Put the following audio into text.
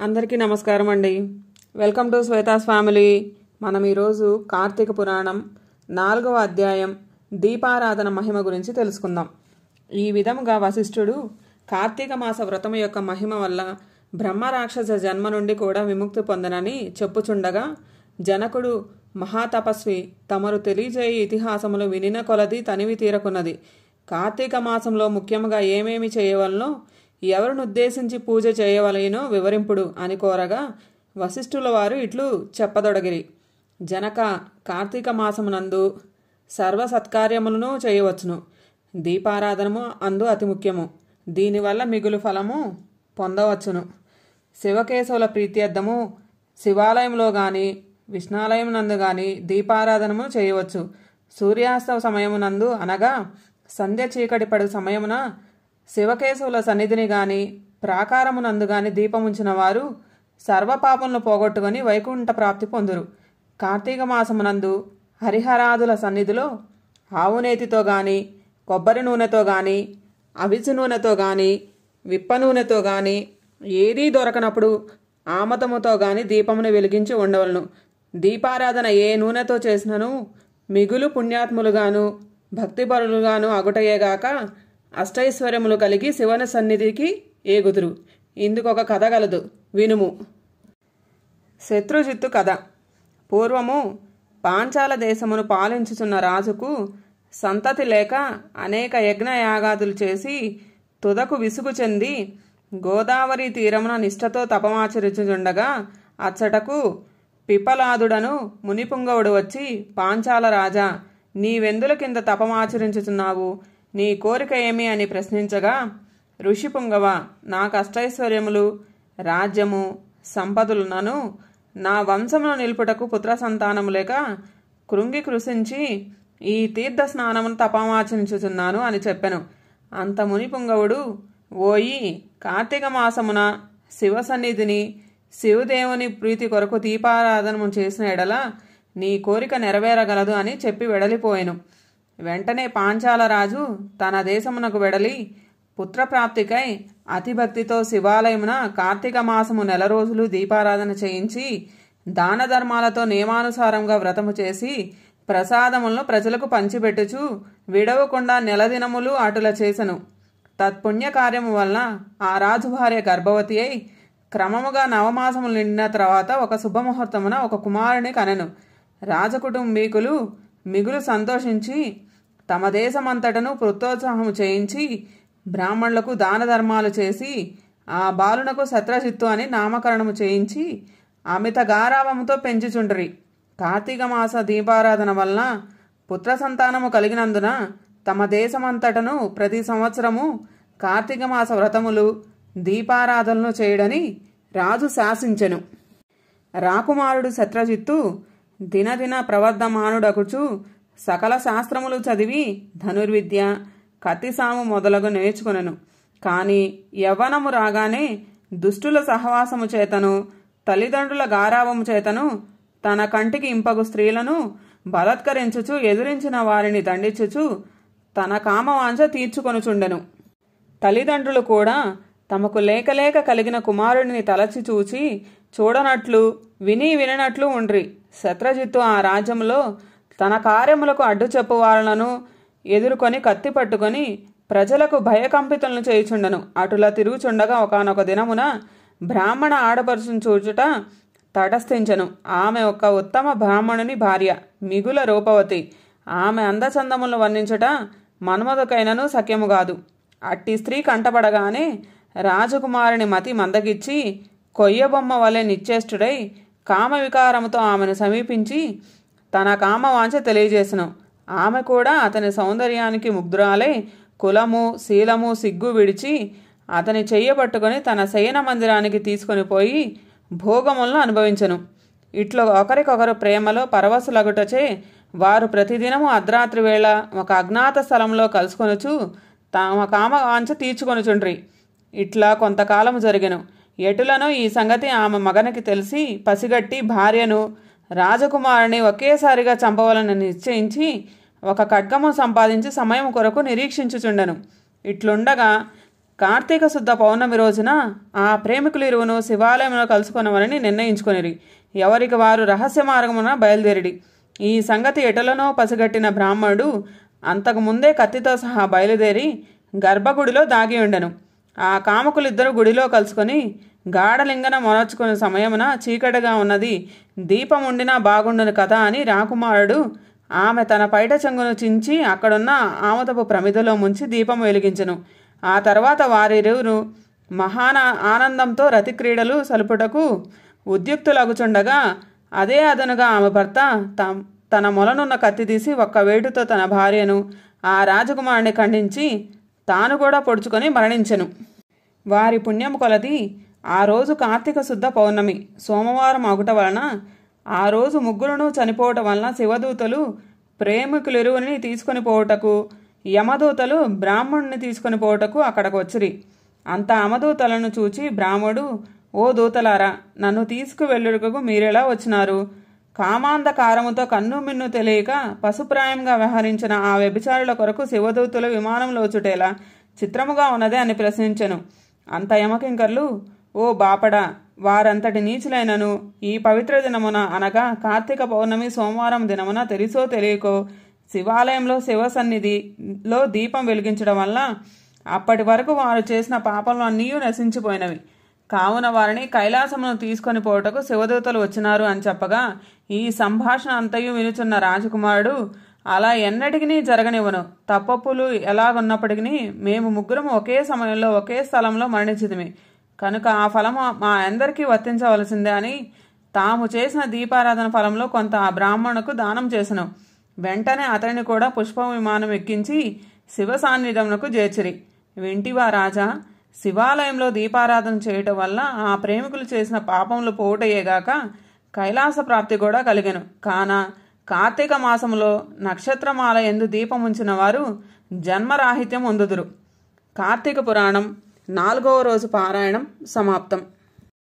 అందరికీ నమస్కారం అండి. Welcome to Shweta's family. మనం ఈరోజు కార్తీక పురాణం 4వ అధ్యాయం దీపారాధన మహిమ గురించి తెలుసుకుందాం. ఈ విధముగా వశిష్ఠుడు కార్తీక మాస వ్రతం యొక్క మహిమ వల్ల బ్రహ్మరాక్షస జన్మ నుండి కూడా విముక్తి పొందనని చెప్పుచుండగా, జనకుడు మహాతపస్వి తమరు తెలియజేయ ఇతిహాసములు వినిన కొలది తనివి తీరకున్నది. కార్తీక మాసంలో ముఖ్యముగా ఏమేమి చేయవలనో, ఎవరిని ఉద్దేశించి పూజ చేయవలెనో వివరింపుడు అని కోరగా, వశిష్ఠుల వారు ఇట్లు చెప్పదొడగిరి. జనక, కార్తీక మాసమునందు సర్వ సత్కార్యములను చేయవచ్చును. దీపారాధనము అందు అతి ముఖ్యము. దీనివల్ల మిగులు ఫలము పొందవచ్చును. శివకేశవుల ప్రీత్యర్థము శివాలయంలో గాని విష్ణాలయం నందు గాని దీపారాధనము చేయవచ్చు. సూర్యాస్తవ సమయమునందు అనగా సంధ్య చీకటి పడు సమయమున శివకేశవుల సన్నిధిని గాని ప్రాకారమునందు గాని దీపముంచిన వారు సర్వపాపములను పోగొట్టుకొని వైకుంఠ ప్రాప్తి పొందురు. కార్తీక మాసమునందు హరిహరాదుల సన్నిధిలో ఆవునేతితో గాని కొబ్బరి నూనెతో గాని అవిసి నూనెతో గాని విప్ప నూనెతో గాని ఏదీ దొరకనప్పుడు ఆమతముతో గాని దీపమును వెలిగించి ఉండవలను. దీపారాధన ఏ నూనెతో చేసినను మిగులు పుణ్యాత్ములుగాను భక్తిపరులుగాను అగుటయేగాక అష్టైశ్వర్యములు కలిగి శివన సన్నిధికి ఏగుదురు. ఇందుకొక కథ గలదు, వినుము. శత్రుజిత్తు కథ. పూర్వము పాంచాల దేశమును పాలించుచున్న రాజుకు సంతతి లేక అనేక యజ్ఞయాగాదులు చేసి తుదకు విసుగు చెంది గోదావరి తీరమున నిష్ఠతో తపమాచరించుచుండగా, అచ్చటకు పిపలాదుడను మునిపుంగవుడు వచ్చి, పాంచాల రాజా, నీవెందుల కింద తపమాచరించుచున్నావు? నీ కోరిక ఏమి అని ప్రశ్నించగా, ఋషి పుంగవ, నాకు అష్టైశ్వర్యములు రాజ్యము సంపదలునను నా వంశమును నిలుపుటకు పుత్ర సంతానము లేక కృంగి కృషించి ఈ తీర్థ స్నానమును తపమాచరించుచున్నాను అని చెప్పెను. అంత మునిపుంగవుడు, ఓయి, కార్తీక మాసమున శివ సన్నిధిని శివదేవుని ప్రీతి కొరకు దీపారాధనము చేసిన ఎడల నీ కోరిక నెరవేరగలదు అని చెప్పి వెడలిపోయెను. వెంటనే పాంచాల రాజు తన దేశమునకు వెడలి పుత్రప్రాప్తికై అతిభక్తితో శివాలయమున కార్తీక మాసము 1 రోజులు దీపారాధన చేయించి దాన ధర్మాలతో నియమానుసారంగా వ్రతము చేసి ప్రసాదములను ప్రజలకు పంచిపెట్టుచు విడవకుండా 1 దినములు అటుల చేసెను. తత్పుణ్య కార్యము వలన ఆ రాజు భార్య గర్భవతి అయి క్రమముగా 9 మాసములు నిండిన తర్వాత ఒక శుభముహూర్తమున ఒక కుమారుని కనెను. రాజకుటుంబీకులు మిగులు సంతోషించి తమ దేశమంతటను పుత్రోత్సాహము చేయించి బ్రాహ్మణులకు దాన ధర్మాలు చేసి ఆ బాలునకు శత్రజిత్తు అని నామకరణము చేయించి అమిత గారావముతో పెంచుచుండ్రి. కార్తీక మాస దీపారాధన వలన పుత్ర సంతానము కలిగినందున తమ దేశమంతటను ప్రతి సంవత్సరము కార్తీక మాస వ్రతములు దీపారాధనలు చేయడని రాజు శాసించెను. రాకుమారుడు శత్రజిత్తు దినదిన ప్రవర్ధమానుడగుచు సకల శాస్త్రములు చదివి ధనుర్విద్య కత్తిసాము మొదలగు నేర్చుకొనెను. కాని యవ్వనము రాగానే దుష్టుల సహవాసము చేతను తల్లిదండ్రుల గారావము చేతను తన కంటికి ఇంపగు స్త్రీలను బలత్కరించుచు ఎదురించిన వారిని దండించుచు తన కామవాంఛ తీర్చుకొనుచుండెను. తల్లిదండ్రులు కూడా తమకు లేకలేక కలిగిన కుమారుడిని తలచి చూచి చూడనట్లు విని విననట్లు ఉండ్రి. శత్రజిత్తు ఆ రాజ్యంలో తన కార్యములకు అడ్డు చెప్పు వాళ్లను ఎదుర్కొని కత్తి పట్టుకొని ప్రజలకు భయకంపితులను చేయుచుండెను. అటులా తిరుగుచుండగా ఒకానొక దినమున బ్రాహ్మణ ఆడపడుచును చూచుట తటస్థించెను. ఆమె ఒక ఉత్తమ బ్రాహ్మణుని భార్య, మిగుల రూపవతి. ఆమె అందచందములను వర్ణించుట మన్మధుకైనను సఖ్యము కాదు. అట్టి స్త్రీ కంటపడగానే రాజకుమారుని మతి మందగిచ్చి కొయ్యబొమ్మ వలె నిశ్చేష్టుడై కామ వికారముతో ఆమెను సమీపించి తన కామవాంఛ తెలియజేసెను. ఆమె కూడా అతని సౌందర్యానికి ముగ్ధురాలై కులము శీలము సిగ్గు విడిచి అతని చెయ్యబట్టుకొని తన శయన మందిరానికి తీసుకొని పోయి భోగములను అనుభవించెను. ఇట్లో ఒకరికొకరు ప్రేమలో పరవశులగుటచే వారు ప్రతిదినము అర్ధరాత్రి వేళ ఒక అజ్ఞాత స్థలంలో కలుసుకొనుచు తమ కామవాంఛ తీర్చుకొనుచుండ్రి. ఇట్లా కొంతకాలము జరిగెను. ఎటులను ఈ సంగతి ఆమె మగనికి తెలిసి పసిగట్టి భార్యను రాజకుమారుని ఒకేసారిగా చంపవలని నిశ్చయించి ఒక ఖడ్గము సంపాదించి సమయం కొరకు నిరీక్షించుచుండెను. ఇట్లుండగా కార్తీక శుద్ధ పౌర్ణమి రోజున ఆ ప్రేమికులు ఇరువును శివాలయంలో కలుసుకొనవలని నిర్ణయించుకొనిరి. ఎవరికి వారు రహస్య మార్గమున బయలుదేరిడి. ఈ సంగతి ఎటులనో పసిగట్టిన బ్రాహ్మణుడు అంతకుముందే కత్తితో సహా బయలుదేరి గర్భగుడిలో దాగి ఉండెను. ఆ కాముకులిద్దరూ గుడిలో కలుసుకొని గాఢలింగన మొనర్చుకునే సమయమున చీకటిగా ఉన్నది, దీపం ఉండినా బాగుండును కదా అని రాకుమారుడు ఆమె తన పైట చెంగును చించి అక్కడున్న ఆమదపు ప్రమిదలో ముంచి దీపం వెలిగించెను. ఆ తర్వాత వారిరువురు ఆనందంతో రతిక్రీడలు సలుపుటకు ఉద్యుక్తులగుచుండగా అదే అదనుగా ఆమె భర్త తన మొలనున్న కత్తి తీసి ఒక్క వేటుతో తన భార్యను ఆ రాజకుమారుని ఖండించి తాను కూడా పొడుచుకొని మరణించెను. వారి పుణ్యం కొలది ఆ రోజు కార్తీక శుద్ధ పౌర్ణమి సోమవారం అగుట వలన ఆ రోజు ముగ్గురును చనిపోవటం వలన శివదూతలు ప్రేమికులిరువుని తీసుకొని పోవుటకు, యమదూతలు బ్రాహ్మణుని తీసుకొని పోవుటకు అక్కడకు వచ్చిరి. అంత అమదూతలను చూచి బ్రాహ్మడు, ఓ దూతలారా, నన్ను తీసుకువెళ్ళుటకు మీరెలా వచ్చినారు? కామాంధకారముతో కన్ను మిన్ను తెలియక పశుప్రాయంగా వ్యవహరించిన ఆ వ్యభిచారుల కొరకు శివదూతులు విమానంలో చుటేలా చిత్రముగా ఉన్నదే అని ప్రశ్నించెను. అంత యమకింకర్లు, ఓ బాపడా, వారంతటి నీచులైనను ఈ పవిత్ర దినమున అనగా కార్తీక పౌర్ణమి సోమవారం దినమున తెలిసో తెలియకో శివాలయంలో శివ సన్నిధిలో దీపం వెలిగించడం వల్ల అప్పటి వరకు వారు చేసిన పాపలు అన్నీ నశించిపోయినవి. కావున వారిని కైలాసమును తీసుకొని పోవటకు శివదూతలు వచ్చినారు అని చెప్పగా ఈ సంభాషణ అంతయు వినుచున్న రాజకుమారుడు, అలా ఎన్నటికి జరగనివ్వను. తప్పప్పులు ఎలాగున్నప్పటికీ మేము ముగ్గురము ఒకే సమయంలో ఒకే స్థలంలో మరణించితిమి కనుక ఆ ఫలము మా అందరికీ వర్తించవలసిందే అని తాము చేసిన దీపారాధన ఫలంలో కొంత ఆ బ్రాహ్మణుకు దానం చేసెను. వెంటనే అతడిని కూడా పుష్ప విమానం ఎక్కించి శివ సాన్నిధ్యమునకు చేర్చిరి. వింటివా రాజా, శివాలయంలో దీపారాధన చేయటం వల్ల ఆ ప్రేమికులు చేసిన పాపములు పోవుటయేగాక కైలాస ప్రాప్తి కూడా కలిగెను. కాన కార్తీక మాసములో నక్షత్రమాల ఎందు దీపముంచిన వారు జన్మరాహిత్యం పొందుదురు. కార్తీక పురాణం 4వ రోజు పారాయణం సమాప్తం.